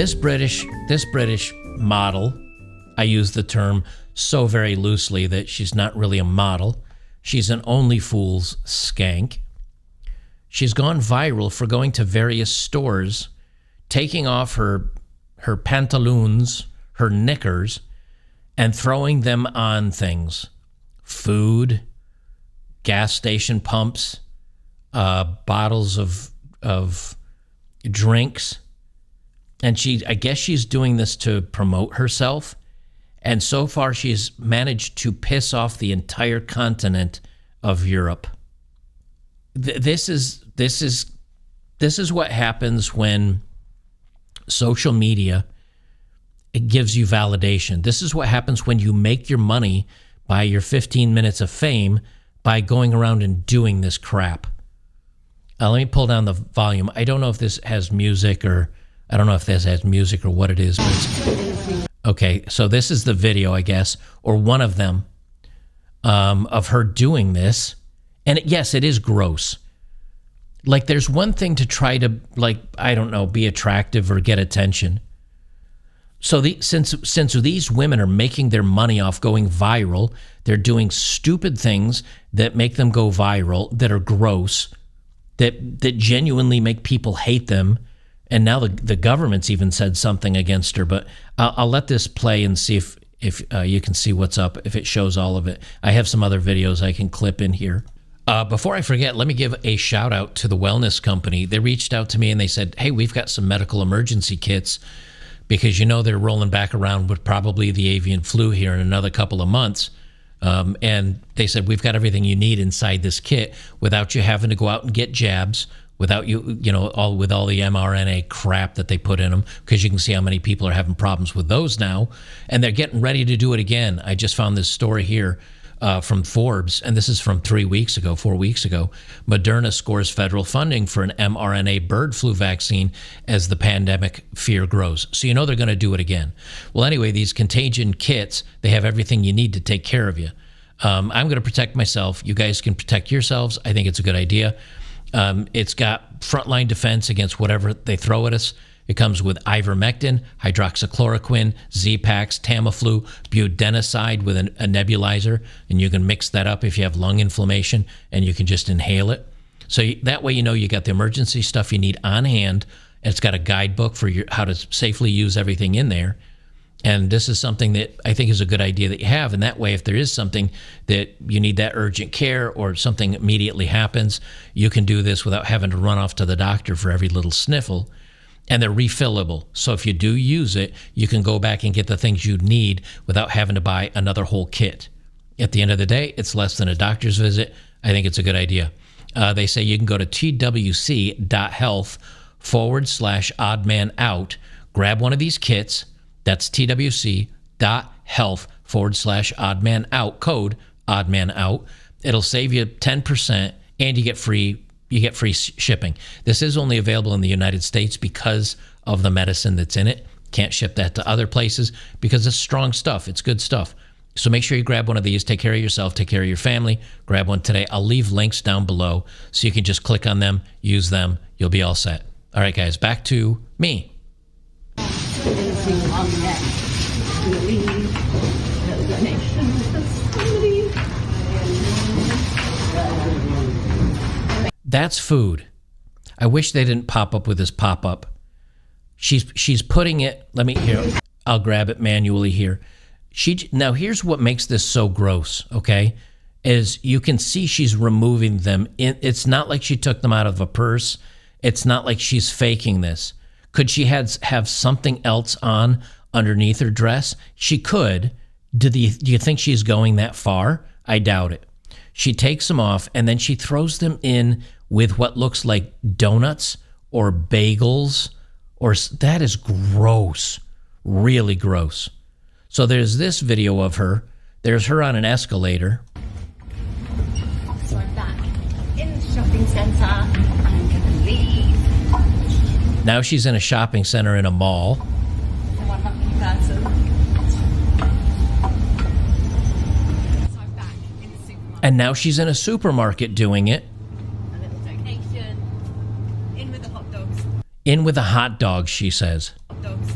This British model, I use the term so very loosely that she's not really a model. She's an only fools skank. She's gone viral for going to various stores, taking off her pantaloons, her knickers, and throwing them on things. Food, gas station pumps, bottles of drinks. And I guess she's doing this to promote herself. And so far, she's managed to piss off the entire continent of Europe. This is what happens when social media, it gives you validation. This is what happens when you make your money by your 15 minutes of fame by going around and doing this crap. Let me pull down the volume. I don't know if this has music or what it is. But okay, so this is the video, I guess, or one of them, of her doing this. And yes, it is gross. Like, there's one thing to try to, be attractive or get attention. So since these women are making their money off going viral, they're doing stupid things that make them go viral, that are gross, that genuinely make people hate them. And now the government's even said something against her. But I'll let this play and see if you can see what's up, if it shows all of it. I have some other videos I can clip in here. Before I forget, let me give a shout out to the wellness company. They reached out to me and they said, hey, we've got some medical emergency kits, because they're rolling back around with probably the avian flu here in another couple of months. And they said, we've got everything you need inside this kit without you having to go out and get jabs, without all the mRNA crap that they put in them, because you can see how many people are having problems with those now. And they're getting ready to do it again. I just found this story here from Forbes, and this is from 4 weeks ago. Moderna scores federal funding for an mRNA bird flu vaccine as the pandemic fear grows. So they're going to do it again. Well, anyway, these contagion kits, they have everything you need to take care of you. I'm going to protect myself. You guys can protect yourselves. I think it's a good idea. It's got frontline defense against whatever they throw at us. It comes with ivermectin, hydroxychloroquine, Z-Pax, Tamiflu, budesonide with a nebulizer, and you can mix that up if you have lung inflammation, and you can just inhale it. So that way you got the emergency stuff you need on hand, and it's got a guidebook for how to safely use everything in there. And this is something that I think is a good idea that you have. And that way, if there is something that you need that urgent care or something immediately happens, you can do this without having to run off to the doctor for every little sniffle. And they're refillable. So if you do use it, you can go back and get the things you need without having to buy another whole kit. At the end of the day, it's less than a doctor's visit. I think it's a good idea. They say you can go to twc.health/oddmanout, grab one of these kits. That's twc.health/oddmanout, code oddmanout. It'll save you 10%, and you get free shipping. This is only available in the United States because of the medicine that's in it. Can't ship that to other places because it's strong stuff. It's good stuff. So make sure you grab one of these. Take care of yourself. Take care of your family. Grab one today. I'll leave links down below so you can just click on them, use them. You'll be all set. All right, guys, back to me. That's food. I wish they didn't pop up with this pop-up. She's putting it, I'll grab it manually here. Now here's what makes this so gross, okay? Is you can see she's removing them. It's not like she took them out of a purse. It's not like she's faking this. Could she have something else on underneath her dress? She could. Do you think she's going that far? I doubt it. She takes them off, and then she throws them in with what looks like donuts or bagels, that is gross, really gross. So there's this video of her. There's her on an escalator. So I'm back in the shopping centre. I'm going to leave. Now she's in a shopping center in a mall. One lucky person. So I'm back in the supermarket. And now she's in a supermarket doing it. A little donation. In with the hot dogs. In with the hot dogs, she says. Hot dogs.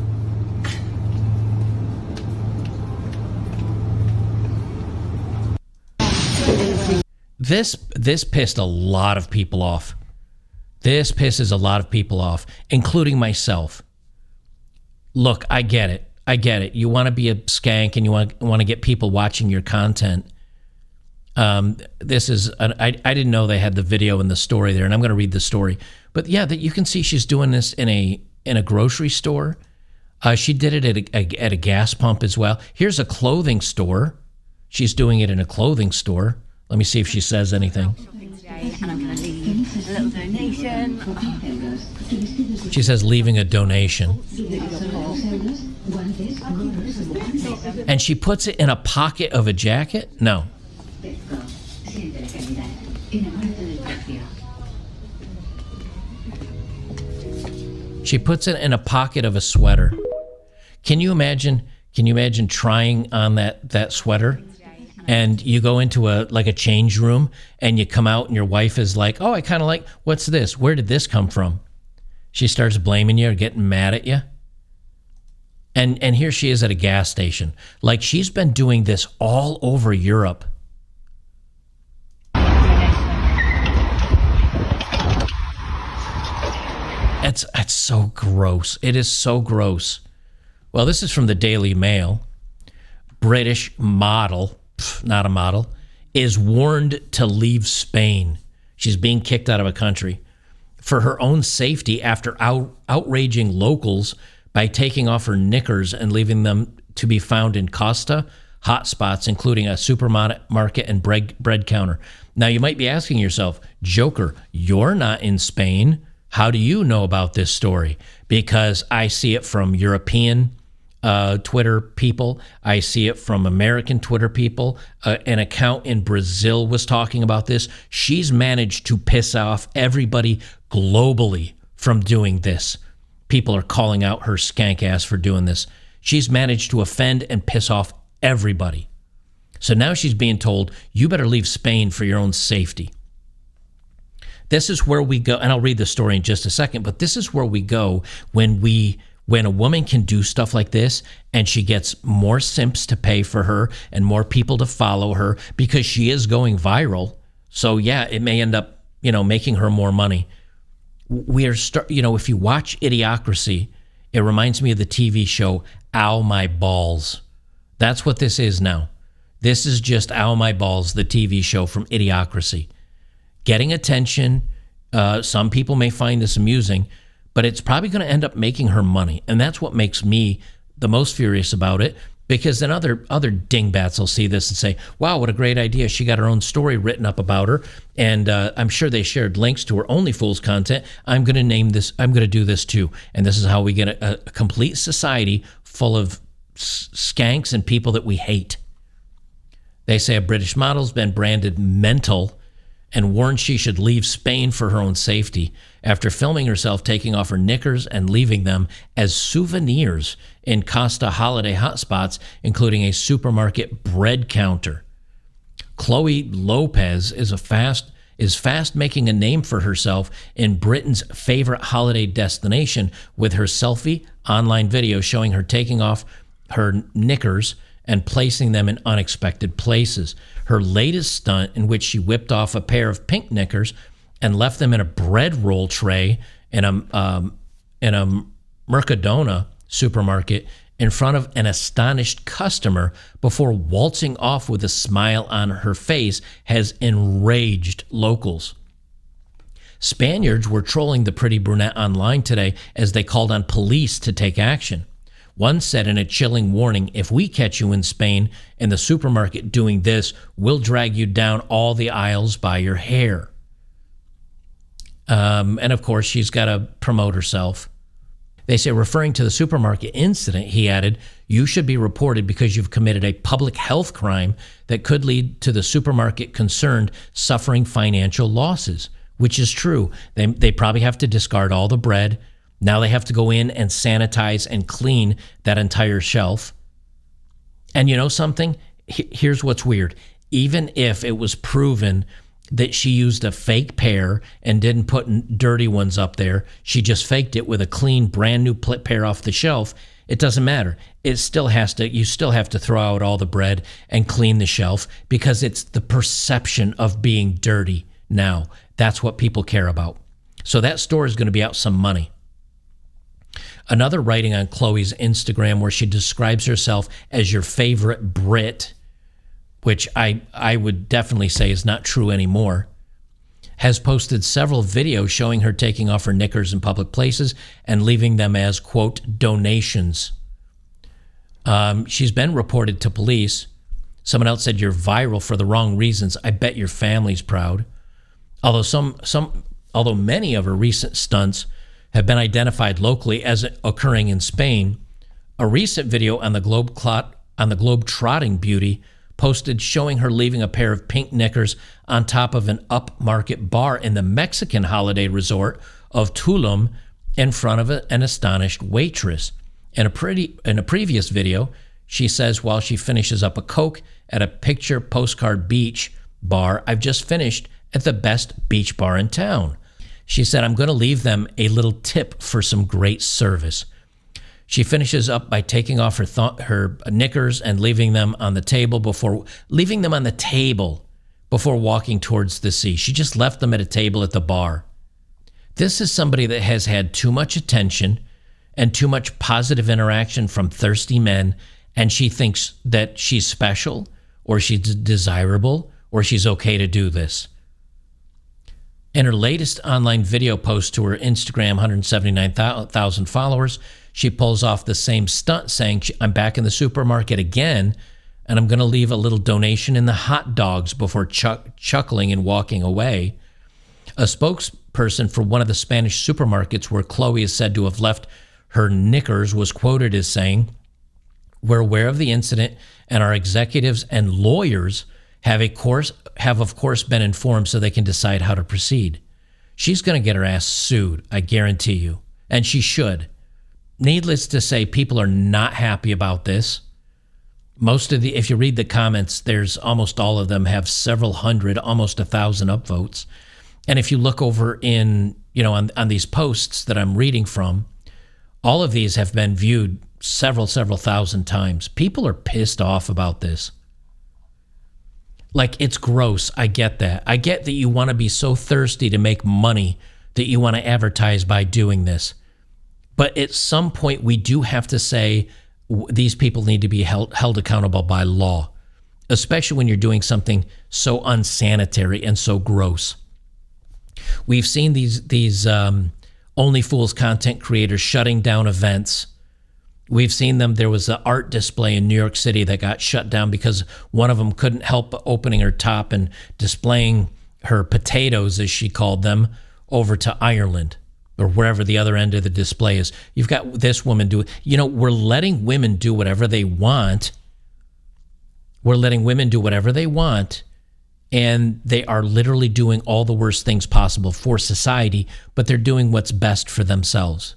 This pissed a lot of people off. This pisses a lot of people off, including myself. Look, I get it. I get it. You want to be a skank and you want to get people watching your content. This is I didn't know they had the video and the story there, and I'm going to read the story. But yeah, that you can see she's doing this in a grocery store. She did it at a gas pump as well. Here's a clothing store. She's doing it in a clothing store. Let me see if she says anything. And I'm going to leave a little donation. She says leaving a donation. And she puts it in a pocket of a jacket? No. She puts it in a pocket of a sweater. Can you imagine trying on that sweater? And you go into a change room and you come out and your wife is like, oh, I kind of like, what's this? Where did this come from? She starts blaming you or getting mad at you. And here she is at a gas station. Like, she's been doing this all over Europe. It's so gross. It is so gross. Well, this is from the Daily Mail. British model, not a model, is warned to leave Spain. She's being kicked out of a country for her own safety after outraging locals by taking off her knickers and leaving them to be found in Costa hotspots, including a supermarket and bread counter. Now, you might be asking yourself, Joker, you're not in Spain. How do you know about this story? Because I see it from European Twitter people. I see it from American Twitter people. An account in Brazil was talking about this. She's managed to piss off everybody globally from doing this. People are calling out her skank ass for doing this. She's managed to offend and piss off everybody. So now she's being told, you better leave Spain for your own safety. This is where we go, and I'll read the story in just a second, but this is where we go when a woman can do stuff like this and she gets more simps to pay for her and more people to follow her because she is going viral. So yeah, it may end up, making her more money. If you watch Idiocracy, it reminds me of the TV show Ow My Balls. That's what this is now. This is just Ow My Balls, the TV show from Idiocracy. Getting attention. Some people may find this amusing, but it's probably going to end up making her money. And that's what makes me the most furious about it, because then other dingbats will see this and say, wow, what a great idea. She got her own story written up about her. And I'm sure they shared links to her Only Fools content. I'm going to do this too. And this is how we get a complete society full of skanks and people that we hate. They say a British model's been branded mental and warned she should leave Spain for her own safety after filming herself taking off her knickers and leaving them as souvenirs in Costa holiday hotspots, including a supermarket bread counter. Chloe Lopez is fast making a name for herself in Britain's favorite holiday destination with her selfie online video showing her taking off her knickers and placing them in unexpected places. Her latest stunt, in which she whipped off a pair of pink knickers and left them in a bread roll tray in a Mercadona supermarket in front of an astonished customer before waltzing off with a smile on her face, has enraged locals. Spaniards were trolling the pretty brunette online today as they called on police to take action. One said in a chilling warning, if we catch you in Spain in the supermarket doing this, we'll drag you down all the aisles by your hair. And of course, she's got to promote herself. They say, referring to the supermarket incident, he added, you should be reported because you've committed a public health crime that could lead to the supermarket concerned suffering financial losses, which is true. They probably have to discard all the bread. Now they have to go in and sanitize and clean that entire shelf. And you know something? Here's what's weird. Even if it was proven that she used a fake pair and didn't put dirty ones up there, she just faked it with a clean, brand new pair off the shelf, It doesn't matter. You still have to throw out all the bread and clean the shelf because it's the perception of being dirty now. That's what people care about. So that store is going to be out some money. Another writing on Khloe's Instagram where she describes herself as your favorite Brit, which I would definitely say is not true anymore, has posted several videos showing her taking off her knickers in public places and leaving them as, quote, donations. She's been reported to police. Someone else said, you're viral for the wrong reasons. I bet your family's proud. Although many of her recent stunts have been identified locally as occurring in Spain, a recent video on the Globe-Trotting beauty posted showing her leaving a pair of pink knickers on top of an upmarket bar in the Mexican holiday resort of Tulum in front of an astonished waitress. In a previous video, she says while she finishes up a Coke at a picture postcard beach bar, I've just finished at the best beach bar in town. She said, I'm going to leave them a little tip for some great service. She finishes up by taking off her knickers and leaving them on the table before walking towards the sea. She just left them at a table at the bar. This is somebody that has had too much attention and too much positive interaction from thirsty men, and she thinks that she's special or she's desirable or she's okay to do this. In her latest online video post to her Instagram, 179,000 followers, she pulls off the same stunt saying, I'm back in the supermarket again, and I'm going to leave a little donation in the hot dogs before chuckling and walking away. A spokesperson for one of the Spanish supermarkets where Khloe is said to have left her knickers was quoted as saying, we're aware of the incident and our executives and lawyers have of course been informed so they can decide how to proceed. She's going to get her ass sued, I guarantee you, and she should. Needless to say, people are not happy about this. If you read the comments, there's almost all of them have several hundred, almost 1,000 upvotes. And if you look over on these posts that I'm reading from, all of these have been viewed several thousand times. People are pissed off about this. Like, it's gross. I get that. I get that you want to be so thirsty to make money that you want to advertise by doing this. But at some point, we do have to say these people need to be held accountable by law, especially when you're doing something so unsanitary and so gross. We've seen these Only Fools content creators shutting down events. We've seen them. There was an art display in New York City that got shut down because one of them couldn't help opening her top and displaying her potatoes, as she called them, over to Ireland or wherever the other end of the display is. You've got this woman do it. We're letting women do whatever they want. We're letting women do whatever they want, and they are literally doing all the worst things possible for society, but they're doing what's best for themselves.